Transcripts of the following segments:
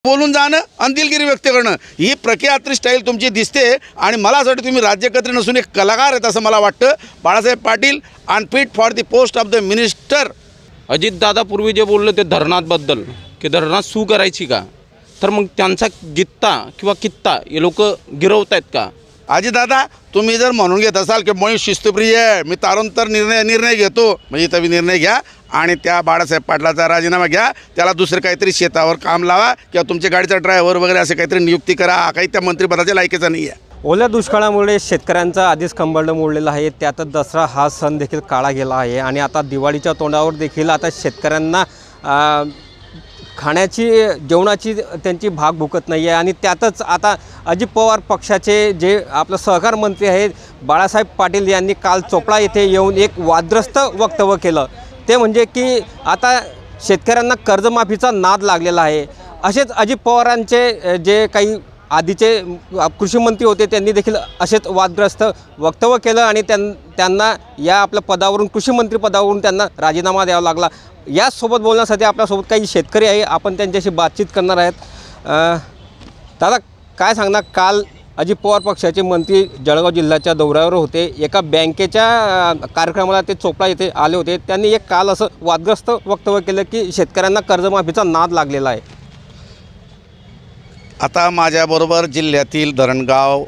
बोलून जाणं आणि दिलगिरी व्यक्त करणं ही प्रख्यात स्टाईल तुमची दिसते आणि मला असं वाटतं तुम्ही राज्यकर्ते नसून एक कलाकार आहेत असं मला वाटतं। Balasaheb Patil unfit for the post of the minister. Ajitdada पूर्वी जे बोलले ते धरणाबद्दल की धरणात सू करायची का, तर मग त्यांचा गित्ता किंवा कित्ता हे लोक गिरवत आहेत का? अजितदादा तुम्ही जर म्हणून घेत असाल की मी शिस्तप्रिय आहे, मी तारणतर निर्णय घेतो, म्हणजे तुम्ही निर्णय घ्या आणि त्या बाळासाहेब पाटलाचा राजीनामा घ्या, त्याला दुसरं काहीतरी शेतावर काम लावा किंवा तुमच्या गाडीचा ड्रायव्हर वगैरे असे काहीतरी नियुक्ती करा, काही त्या मंत्रिपदाच्या लायकीचा नाही आहे। ओल्या दुष्काळामुळे शेतकऱ्यांचा आधीच कंबरडं मोडलेलं आहे, त्यातच दसरा हा सण देखील काळा गेला आहे आणि आता दिवाळीच्या तोंडावर देखील आता शेतकऱ्यांना खाण्याची जेवणाची त्यांची भाग भुकत नाही आहे। आणि त्यातच आता अजित पवार पक्षाचे जे आपलं सहकार मंत्री आहेत बाळासाहेब पाटील यांनी काल चोपडा येथे येऊन एक वादग्रस्त वक्तव्य केलं, ते म्हणजे की आता शेतकऱ्यांना कर्जमाफीचा नाद लागलेला आहे। असेच अजित पवारांचे जे काही आधीचे कृषी मंत्री होते त्यांनी देखील असेच वादग्रस्त वक्तव्य केलं आणि त्यांना या आपल्या पदावरून कृषी मंत्री पदावरून त्यांना राजीनामा द्यावा लागला। यासोबत बोलण्यासाठी आपल्यासोबत काही शेतकरी आहे, आपण त्यांच्याशी बातचीत करणार आहेत। दादा काय सांगणार, काल अजित पवार पक्षाचे मंत्री जळगाव जिल्ह्याच्या दौऱ्यावर होते, एका बँकेच्या कार्यक्रमाला ते चोपडा येथे आले होते, त्यांनी एक काल असं वादग्रस्त वक्तव्य केलं की शेतकऱ्यांना कर्जमाफीचा नाद लागलेला आहे। आता माझ्याबरोबर जिल्ह्यातील धरणगाव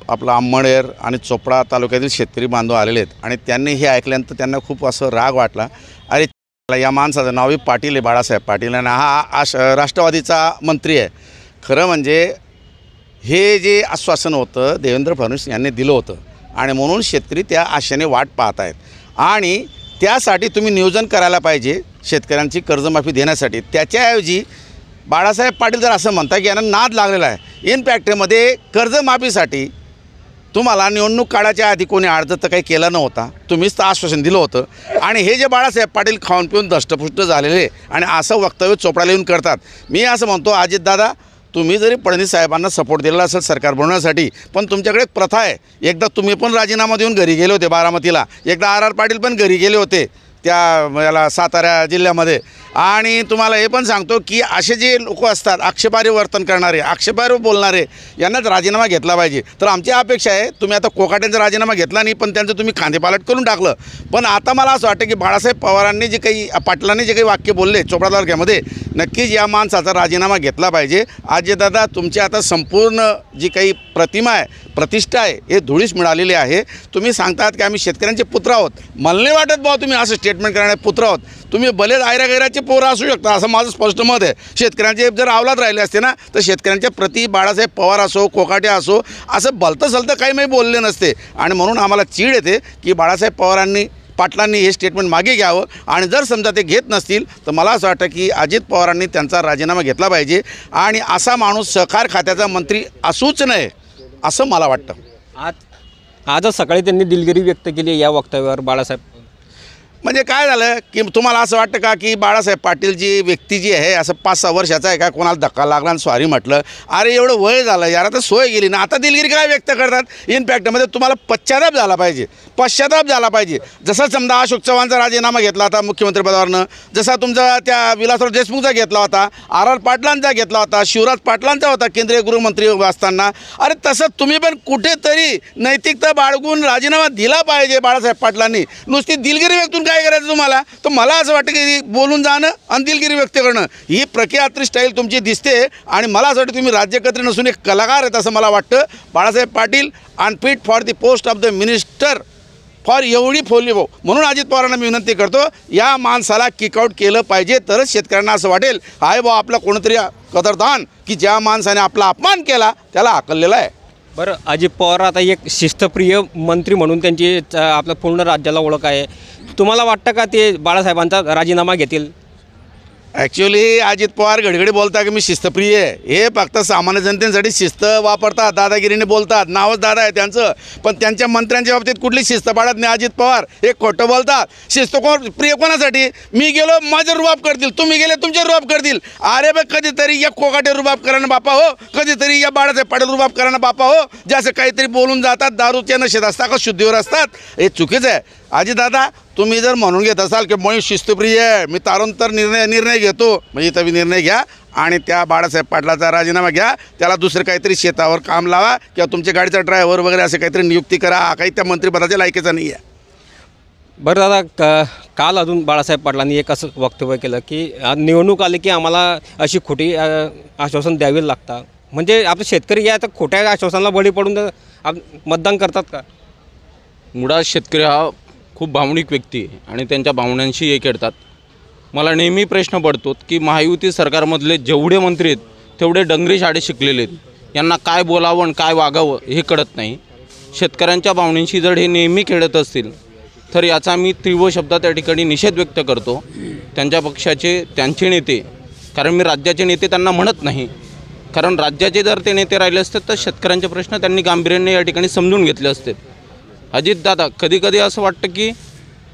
आपला अंमळनेर आणि चोपडा तालुक्यातील शेतकरी बांधव आलेले आहेत आणि त्यांनी हे ऐकल्यानंतर त्यांना खूप असं राग वाटला। अरे या माणसाचं नावही पाटील आहे, बाळासाहेब पाटील, आणि हा राष्ट्रवादीचा मंत्री आहे। खरं म्हणजे हे जे आश्वासन होतं देवेंद्र फडणवीस यांनी दिलं होतं आणि म्हणून शेतकरी त्या आशेने वाट पाहत आहेत आणि त्यासाठी तुम्ही नियोजन करायला पाहिजे शेतकऱ्यांची कर्जमाफी देण्यासाठी। त्याच्याऐवजी बाळासाहेब पाटील जर असं म्हणता की यांना नाद लागलेला आहे, इन फॅक्टरीमध्ये कर्जमाफीसाठी तुम्हाला निवडणूक काळाच्या आधी कोणी अर्ज तर काही केला नव्हता, तुम्हीच तर आश्वासन दिलं होतं आणि हे जे बाळासाहेब पाटील खाऊन पिऊन दष्टपुष्ट झालेले आणि असं वक्तव्य चोपडाला येऊन करतात। मी असं म्हणतो अजितदादा, तुम्ही जरी फडणवीस साहेबांना सपोर्ट दिलेला असेल सरकार बनवण्यासाठी, पण तुमच्याकडे एक प्रथा आहे, एकदा तुम्ही पण राजीनामा देऊन घरी गेले होते बारामतीला, एकदा आर पाटील पण घरी गेले होते त्या याला सातारा जिल्ह्यामध्ये। आणि तुम्हाला हे पण सांगतो की असे जे लोक असतात आक्षेपार्ह वर्तन करणारे, आक्षेपार्ह बोलणारे, यांनाच राजीनामा घेतला पाहिजे। तर आमची अपेक्षा आहे, तुम्ही आता कोकाट्यांचा राजीनामा घेतला नाही पण त्यांचं तुम्ही खांदेपालट करून टाकलं, पण आता मला असं वाटतं की बाळासाहेब पवारांनी जे काही पाटलांनी जे काही वाक्य बोलले चोपडा तालुक्यामध्ये, नक्कीच या माणसाचा राजीनामा घेतला पाहिजे। अजितदादा तुमची आता संपूर्ण जी काही प्रतिमा आहे, प्रतिष्ठा आहे, हे धुळीस मिळालेली आहे। तुम्ही सांगतात की आम्ही शेतकऱ्यांचे पुत्र आहोत, मला नाही वाटत भाऊ तुम्ही असं स्टेटमेंट करणारे पुत्र आहोत, तुम्ही भले आयरागैराचे पोरं असू शकता असं माझं स्पष्ट मत आहे। शेतकऱ्यांचे जर अवलाद राहिले असते ना तर शेतकऱ्यांच्या प्रति बाळासाहेब पवार असो कोकाटे असो असं भलतं सलतं काही मी बोलले नसते आणि म्हणून आम्हाला चीड येते की बाळासाहेब पवारांनी पाटलांनी हे स्टेटमेंट मागे घ्यावं आणि जर समजा ते घेत नसतील तर मला असं वाटतं की अजित पवारांनी त्यांचा राजीनामा घेतला पाहिजे आणि असा माणूस सहकार खात्याचा मंत्री असूच नये असं मला वाटतं। आजच सकाळी त्यांनी दिलगिरी व्यक्त केली या वक्तव्यावर बाळासाहेब। म्हणजे काय झालं की तुम्हाला असं वाटतं का की बाळासाहेब पाटील जी व्यक्ती जी आहे असं 5-6 वर्षाचा आहे का, कोणाला धक्का लागला आणि सॉरी म्हटलं, अरे एवढं वय झालं यार, आता सोय गेली ना, आता दिलगिरी काय व्यक्त करतात? इन फॅक्टमध्ये तुम्हाला पश्चाताप झाला पाहिजे, पश्चाताप झाला पाहिजे। जसा समजा अशोक चव्हाणचा राजीनामा घेतला होता मुख्यमंत्रीपदावरनं, जसा तुमचा त्या विलासराव देशमुखचा घेतला होता, आर पाटलांचा घेतला होता, शिवराज पाटलांचा होता केंद्रीय गृहमंत्री असताना, अरे तसं तुम्ही पण कुठेतरी नैतिकता बाळगून राजीनामा दिला पाहिजे बाळासाहेब पाटलांनी। नुसती दिलगिरी व्यक्तून काय करायचं तुम्हाला? तर मला असं वाटतं की बोलून जाणं आणि दिलगिरी व्यक्त करणं ही प्रख्यात स्टाईल तुमची दिसते आणि मला असं वाटतं तुम्ही राज्यकर्ते नसून एक कलाकार आहेत असं मला वाटतं। Balasaheb Patil unfit for the post of the minister for एवढी फोडली भाऊ, म्हणून अजित पवारांना मी विनंती करतो या माणसाला किकआउट केलं पाहिजे, तरच शेतकऱ्यांना असं वाटेल हाय भाऊ आपला कोणतरी कदरदान की ज्या माणसाने आपला अपमान केला त्याला आकललेला आहे। बरं, अजित पवार आता एक शिस्तप्रिय मंत्री म्हणून त्यांची आपल्या पूर्ण राज्याला ओळख आहे, तुम्हाला वाटतं का ते बाळासाहेबांचा राजीनामा घेतील? ॲक्च्युली अजित पवार घडीघडी बोलतात की मी शिस्तप्रिय आहे, हे फक्त सामान्य जनतेसाठी शिस्त वापरतात, दादागिरीने बोलतात, नावच दादा आहे त्यांचं, पण त्यांच्या मंत्र्यांच्या बाबतीत कुठली शिस्त पाळत नाही अजित पवार, हे खोटं बोलतात। शिस्त प्रिय कोणासाठी? मी गेलो माझे रुबाब करतील, तुम्ही गेले तुमचे रुबाब करतील, अरे बघ कधीतरी या कोकाटे रुबाब करायला बापा हो, कधीतरी या बाळासाहेब पाटील रुबाब करायला बापा हो, जे असं काहीतरी बोलून जातात, दारूच्या नशेत असतात का शुद्धीवर असतात, हे चुकीचं आहे। दादा तुम्ही जर म्हणून घेत असाल की मी शिस्तप्रिय आहे, मी तारुंतर निर्णय घेतो, म्हणजे तुम्ही निर्णय घ्या आणि त्या बाळासाहेब पाटलाचा राजीनामा घ्या, त्याला दुसरं काहीतरी शेतावर काम लावा किंवा तुमच्या गाडीचा ड्रायव्हर वगैरे असे काहीतरी नियुक्ती करा, काही त्या मंत्रिपदाच्या लायकीचा नाही आहे. बरं दादा, काल अजून बाळासाहेब पाटलांनी एक असं वक्तव्य केलं की निवडणूक आली की आम्हाला अशी खोटी आश्वासन द्यावी लागतात. म्हणजे आपले शेतकरी या तर खोट्या आश्वासनाला बळी पडून मतदान करतात का? मुळात शेतकरी हा खूप भावनिक व्यक्ती आहे आणि त्यांच्या भावनांशी हे खेळतात. मला नेहमी प्रश्न पडतो की महायुती सरकारमधले जेवढे मंत्री आहेत तेवढे डंगरी शाळे शिकलेले आहेत, यांना काय बोलावं आणि काय वागावं हे कळत नाही. शेतकऱ्यांच्या भावनांशी जर हे नेहमी खेळत असतील तर याचा मी तीव्र शब्दात त्या ठिकाणी निषेध व्यक्त करतो. त्यांच्या पक्षाचे त्यांचे नेते, कारण मी राज्याचे नेते त्यांना म्हणत नाही, कारण राज्याचे जर ते नेते राहिले असते तर शेतकऱ्यांचे प्रश्न त्यांनी गांभीर्याने या ठिकाणी समजून घेतले असते. अजितदादा, कधी असं वाटतं की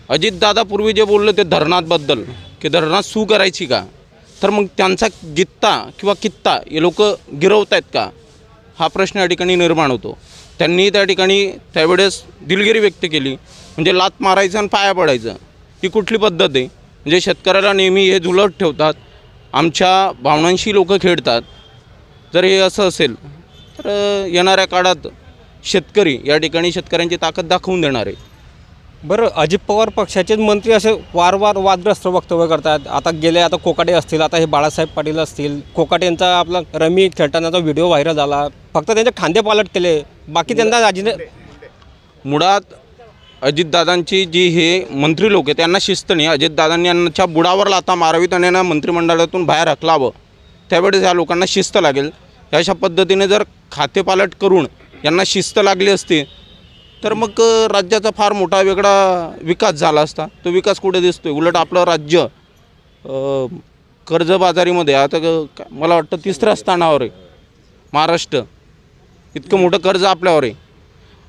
अजितदादा पूर्वी जे बोललं ते धरणाबद्दल की धरणात सू करायची का, तर मग त्यांचा गित्ता किंवा कित्ता हे लोक गिरवत आहेत का, हा प्रश्न या ठिकाणी निर्माण होतो. त्यांनी त्या ठिकाणी त्यावेळेस दिलगिरी व्यक्त केली, म्हणजे लात मारायचं आणि पाया पडायचं, ही कुठली पद्धत आहे? म्हणजे शेतकऱ्याला नेहमी हे झुलत ठेवतात, आमच्या भावनांशी लोक खेळतात. जर हे असं असेल तर येणाऱ्या काळात शेतकरी या ठिकाणी शेतकऱ्यांची ताकद दाखवून देणार आहे. बरं, अजित पवार पक्षाचेच मंत्री असे वारंवार वादग्रस्त वक्तव्य करतात. आता कोकाटे असतील, आता हे बाळासाहेब पाटील असतील. कोकाटेंचा आपला रमी खेळतानाचा व्हिडिओ व्हायरल झाला, फक्त त्यांचे खांदे पालट केले, बाकी त्यांना मुळात अजितदादांची जी हे मंत्री लोक आहेत त्यांना शिस्त नाही. अजितदादांनी यांच्या बुडावर लाथा मारावीत आणि यांना मंत्रिमंडळातून बाहेर हकलावं, त्यावेळेस या लोकांना शिस्त लागेल. अशा पद्धतीने जर खातेपालट करून यांना शिस्त लागली असती तर मग राज्याचा फार मोठा वेगळा विकास झाला असता. तो विकास कुठे दिसतो आहे? उलट आपलं राज्य कर्जबाजारीमध्ये आता मला वाटतं 3ऱ्या स्थानावर आहे. महाराष्ट्र इतकं मोठं कर्ज आपल्यावर आहे.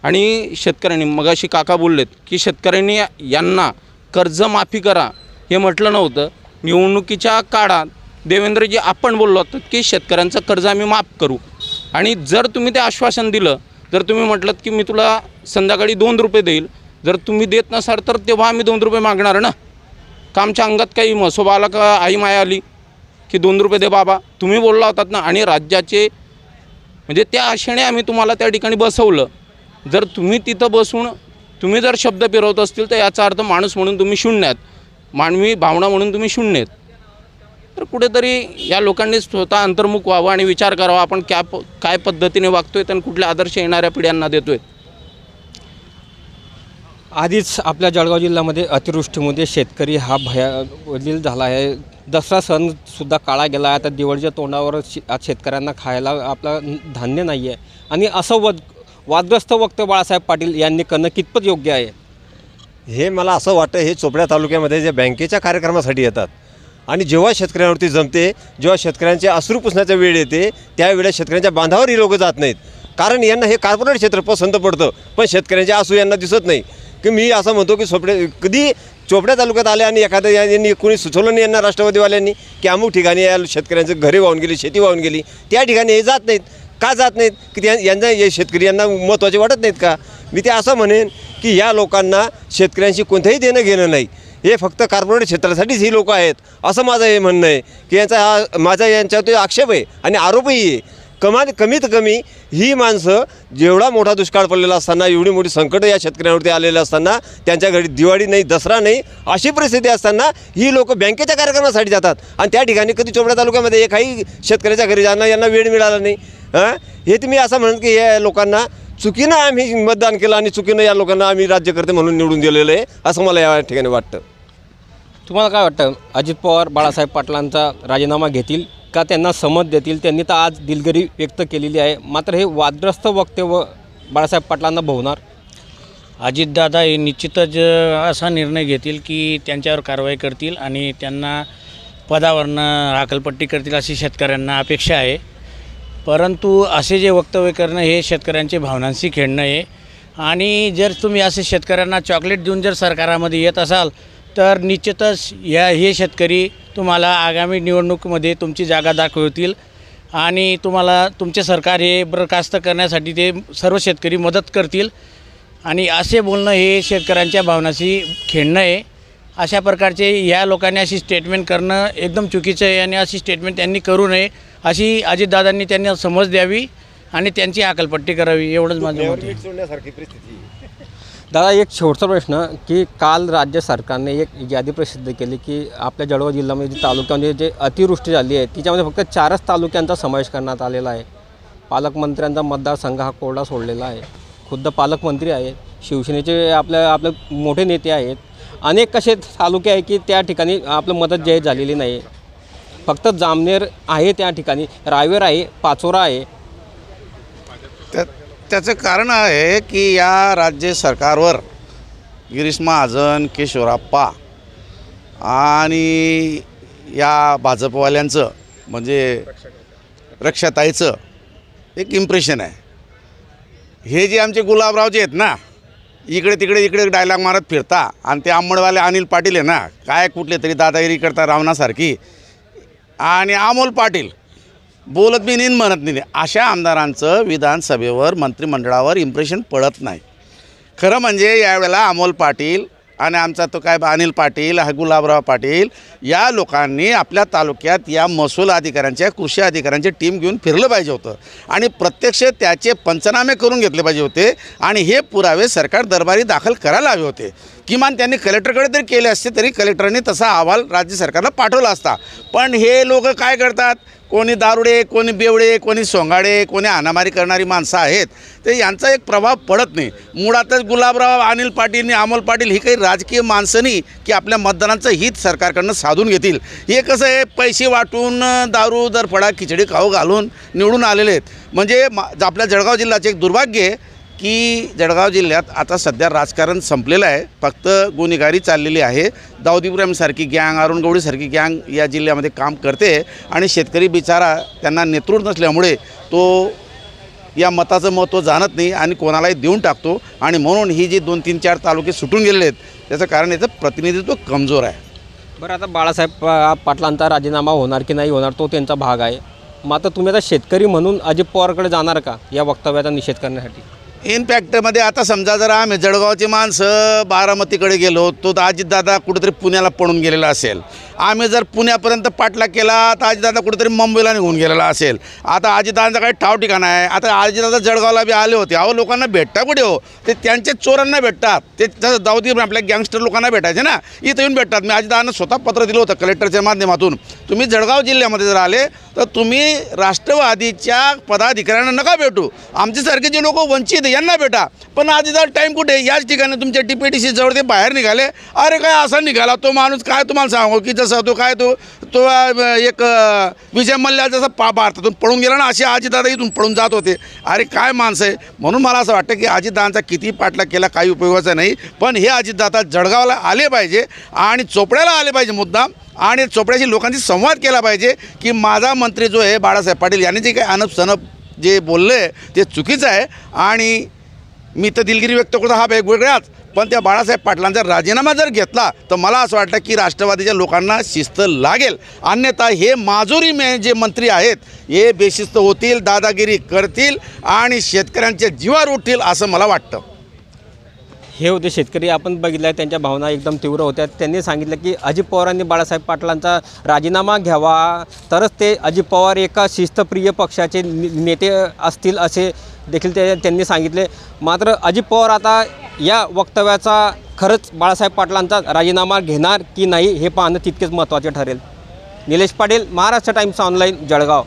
आणि शेतकऱ्यांनी, मगाशी काका बोललेत की शेतकऱ्यांनी यांना कर्जमाफी करा हे म्हटलं नव्हतं. निवडणुकीच्या काळात देवेंद्रजी आपण बोललो होतो की शेतकऱ्यांचं कर्ज आम्ही माफ करू, आणि जर तुम्ही ते आश्वासन दिलं, जर तुम्ही म्हटलं की मी तुला संध्याकाळी 2 रुपये देईल, जर तुम्ही देत नसाल तर तेव्हा आम्ही 2 रुपये मागणार ना. का आमच्या अंगात काही मसोबा आला का आई माया आली की 2 रुपये दे बाबा? तुम्ही बोलला होतात ना. आणि राज्याचे म्हणजे त्या आशेने आम्ही तुम्हाला त्या ठिकाणी बसवलं. जर तुम्ही तिथं बसून तुम्ही जर शब्द फिरवत असतील तर याचा अर्थ माणूस म्हणून तुम्ही शून्य आहेत, मानवी भावना म्हणून तुम्ही शून्य आहेत. तर कुठेतरी या लोकांनी स्वतः अंतर्मुख व्हावं आणि विचार करावा, आपण काय पद्धतीने वागतोय आणि कुठले आदर्श येणाऱ्या पिढ्यांना देतोय. आधीच आपल्या जळगाव जिल्ह्यामध्ये अतिवृष्टीमध्ये शेतकरी हा भयावलील झाला आहे. दसरा सणसुद्धा काळा गेला आहे. आता दिवाळीच्या तोंडावर आज शेतकऱ्यांना खायला आपला धान्य नाही आहे. आणि असं वादग्रस्त वक्तव्य बाळासाहेब पाटील यांनी करणं कितपत योग्य आहे? हे मला असं वाटतं, हे चोपड्या तालुक्यामध्ये जे बँकेच्या कार्यक्रमासाठी येतात आणि जेव्हा शेतकऱ्यांवरती जमते, जेव्हा शेतकऱ्यांचे अश्रू पुसण्याचा वेळ येते, त्यावेळेस शेतकऱ्यांच्या बांधावर ही लोकं जात नाहीत. कारण यांना हे कॉर्पोरेट क्षेत्र पसंत पडतं, पण शेतकऱ्यांचे आसू यांना दिसत नाही. की मी असं म्हणतो की कधी चोपड्या तालुक्यात आले आणि एखाद्या यांनी कोणी सुचवलं नाही यांना राष्ट्रवादीवाल्यांनी की अमुक ठिकाणी या शेतकऱ्यांचं घरे वाहून गेली, शेती वाहून गेली, त्या ठिकाणी हे जात नाहीत. का जात नाहीत? की यांना हे शेतकरी यांना महत्त्वाचे वाटत नाहीत का? मी ते असं म्हणेन की या लोकांना शेतकऱ्यांशी कोणतंही देणं घेणं नाही, हे फक्त कॉर्पोरेट क्षेत्रासाठीच ही लोक आहेत, असं माझं हे म्हणणं आहे. की माझा यांच्यावर आक्षेप आहे आणि आरोपही आहे. कमीत कमी ही माणसं जेवढा मोठा दुष्काळ पडलेला असताना, एवढी मोठी संकटं या शेतकऱ्यांवरती आलेलं असताना, त्यांच्या घरी दिवाळी नाही, दसरा नाही, अशी परिस्थिती असताना ही लोक बँकेच्या कार्यक्रमासाठी जातात. आणि त्या ठिकाणी कधी चोपड्या तालुक्यामध्ये एकाही शेतकऱ्याच्या घरी जाणं यांना वेळ मिळाला नाही. हे तुम्ही असं म्हणत की या लोकांना चुकीनं आम्ही मतदान केलं आणि चुकीनं या लोकांना आम्ही राज्यकर्ते म्हणून निवडून दिलेलं आहे, असं मला या ठिकाणी वाटतं. तुम्हाला काय वाटतं, अजित पवार बाळासाहेब पाटलांचा राजीनामा घेतील का त्यांना समज देतील? त्यांनी तर आज दिलगिरी व्यक्त केलेली आहे, मात्र हे वादग्रस्त वक्तव्य बाळासाहेब पाटलांना भोवणार. अजितदादा हे निश्चितच असा निर्णय घेतील की त्यांच्यावर कारवाई करतील आणि त्यांना पदावरनं हाकलपट्टी करतील अशी शेतकऱ्यांना अपेक्षा आहे. परंतु असे जे वक्तव्य करणं हे शेतकऱ्यांचे भावनांशी खेळणं आहे. आणि जर तुम्ही असे शेतकऱ्यांना चॉकलेट देऊन जर सरकारामध्ये येत असाल तर निश्चितच हे शेतकरी तुम्हाला आगामी निवडणुकीमध्ये तुमची जागा दाखवतील आणि तुम्हाला तुमचे सरकार हे बरखास्त करण्यासाठी ते सर्व शेतकरी मदत करतील. आणि असे बोलणं हे शेतकऱ्यांच्या भावनाशी खेळणं आहे. अशा प्रकारचे या लोकांनी अशी स्टेटमेंट करणं एकदम चुकीचं आहे आणि अशी स्टेटमेंट त्यांनी करू नये अशी अजितदादांनी त्यांना समज द्यावी आणि त्यांची हकालपट्टी करावी, एवढंच माझं मत आहे. सोडण्यासारखी परिस्थिती. दादा, एक शेवटचा प्रश्न की काल राज्य सरकारने एक यादी प्रसिद्ध केली की आपल्या जळगाव जिल्ह्यामध्ये जे तालुक्यामध्ये जे अतिवृष्टी झाली आहे तिच्यामध्ये फक्त 4च तालुक्यांचा समावेश करण्यात आलेला आहे. पालकमंत्र्यांचा मतदारसंघ हा कोरडा सोडलेला आहे. खुद्द पालकमंत्री आहेत, शिवसेनेचे आपले मोठे नेते आहेत. अनेक असे तालुके आहे की त्या ठिकाणी आपलं मदत जाहीर झालेली नाही. फक्त जामनेर आहे, त्या ठिकाणी रावेर आहे, पाचोरा आहे. त्याचं कारण आहे की या राज्य सरकारवर गिरीश महाजन, किशोरप्पा आणि या भाजपवाल्यांचं म्हणजे रक्षाताईचं एक इम्प्रेशन आहे. हे जे आमचे गुलाबराव जे आहेत ना, इकडे डायलॉग मारत फिरता आणि ते अंबडवाले अनिल पाटील आहे ना, काय कुठले तरी दादागिरी करता रावणासारखी, आणि अमोल पाटील बोलत बी नाही म्हणत नाही, अशा आमदारांचं विधानसभेवर मंत्रिमंडळावर इम्प्रेशन पडत नाही. खरं म्हणजे यावेळेला अमोल पाटील आणि आमचा तो काय अनिल पाटील, हा गुलाबराव पाटील, या लोकांनी आपल्या तालुक्यात या महसूल अधिकाऱ्यांच्या, कृषी अधिकाऱ्यांची टीम घेऊन फिरलं पाहिजे होतं आणि प्रत्यक्ष त्याचे पंचनामे करून घेतले पाहिजे होते आणि हे पुरावे सरकार दरबारी दाखल करायला हवे होते. किमान त्यांनी कलेक्टरकडे तरी केले असते तरी कलेक्टरने तसा अहवाल राज्य सरकारला पाठवला असता. पण हे लोक काय करतात, कोणी दारुडे, कोणी बेवडे, कोणी सोंगाडे, कोणी हाणामारी करणारी माणसं आहेत, ते यांचा एक प्रभाव पडत नाही. मुळातच गुलाबराव, अनिल पाटील आणि अमोल पाटील ही काही राजकीय माणसं नाही की आपल्या मतदानाचं हित सरकारकडनं साधून घेतील. हे कसं आहे, पैसे वाटून दारू दरफडा खिचडी खाऊ घालून निवडून आलेले आहेत. म्हणजे आपल्या जळगाव जिल्ह्याचे एक दुर्भाग्य आहे की जळगाव जिल्ह्यात आता सध्या राजकारण संपलेलं आहे, फक्त गुन्हेगारी चाललेली आहे. दाऊद इब्राहिमसारखी गँग, अरुण गवळीसारखी गँग या जिल्ह्यामध्ये काम करते आणि शेतकरी बिचारा त्यांना नेतृत्व नसल्यामुळे तो या मताचं महत्त्व जाणत नाही आणि कोणालाही देऊन टाकतो. आणि म्हणून ही जी 2, 3, 4 तालुके सुटून गेलेले आहेत त्याचं कारण याचं प्रतिनिधित्व कमजोर आहे. बरं, आता बाळासाहेब पाटलांचा राजीनामा होणार की नाही होणार तो त्यांचा भाग आहे. मात्र तुम्ही आता शेतकरी म्हणून अजित पवारकडे जाणार का या वक्तव्याचा निषेध करण्यासाठी? इनफॅक्टमध्ये आता समजा जर आम्ही जळगावची माणसं बारामतीकडे गेलो तो अजितदादा कुठेतरी पुण्याला पळून गेलेला असेल. आम्ही जर पुण्यापर्यंत पाठलाग केला तर अजितदादा कुठेतरी मुंबईला निघून गेलेला असेल. आता अजितदादांचा काही ठाव ठिकाणा आहे. आता अजितदादा जळगावला बी आले होते, अहो लोकांना भेटता कुठे हो, ते त्यांच्या चोरांना भेटतात. ते जसं दाऊद इब्राहिम आपल्या गँगस्टर लोकांना भेटायचे ना, इथं येऊन भेटतात. मी अजितदादांना स्वतः पत्र दिलं होतं कलेक्टरच्या माध्यमातून, तुम्ही जळगाव जिल्ह्यामध्ये जर आले तर तुम्ही राष्ट्रवादीच्या पदाधिकाऱ्यांना नका भेटू, आमच्यासारखे जे लोक वंचित यांना भेटा. पण अजितदादा टाईम कुठे, याच ठिकाणी तुमच्या TPTC जवळ ते बाहेर निघाले. अरे काय असा निघाला तो माणूस, काय तुम्हाला सांगू की जसं तो काय तो एक विजय मल्ल्या जसं भारतातून पळून गेला ना, असे अजितदादा इथून पळून जात होते. अरे काय माणसं आहे. म्हणून मला असं वाटतं की अजितदादांचा किती पाठलाग केला काही उपयोगाचा नाही. पण हे अजितदादा जळगावला आले पाहिजे आणि चोपड्याला आले पाहिजे मुद्दाम, आणि चोपड्याशी लोकांशी संवाद केला पाहिजे की माझा मंत्री जो आहे बाळासाहेब पाटील यांनी जे काही अनप सनप जे बोललं आहे ते चुकीचं आहे. आणि मी तर दिलगिरी व्यक्त करतो हा वेगवेगळ्याच, पण त्या बाळासाहेब पाटलांचा राजीनामा जर घेतला तर मला असं वाटतं की राष्ट्रवादीच्या लोकांना शिस्त लागेल. अन्यथा हे माजुरी जे मंत्री आहेत हे बेशिस्त होतील, दादागिरी करतील आणि शेतकऱ्यांच्या जीवावर उठतील असं मला वाटतं. हे होते शेतकरी. आपण बघितलं आहे त्यांच्या भावना एकदम तीव्र होत्या. त्यांनी सांगितलं की अजित पवारांनी बाळासाहेब पाटलांचा राजीनामा घ्यावा तरच ते अजित पवार एका शिस्तप्रिय पक्षाचे नेते असतील असे देखील त्यांनी सांगितले. मात्र अजित पवार आता या वक्तव्याचा खरंच बाळासाहेब पाटलांचा राजीनामा घेणार की नाही हे पाहणं तितकेच महत्त्वाचे ठरेल. Nilesh Patil, Maharashtra times online, Jalgaon.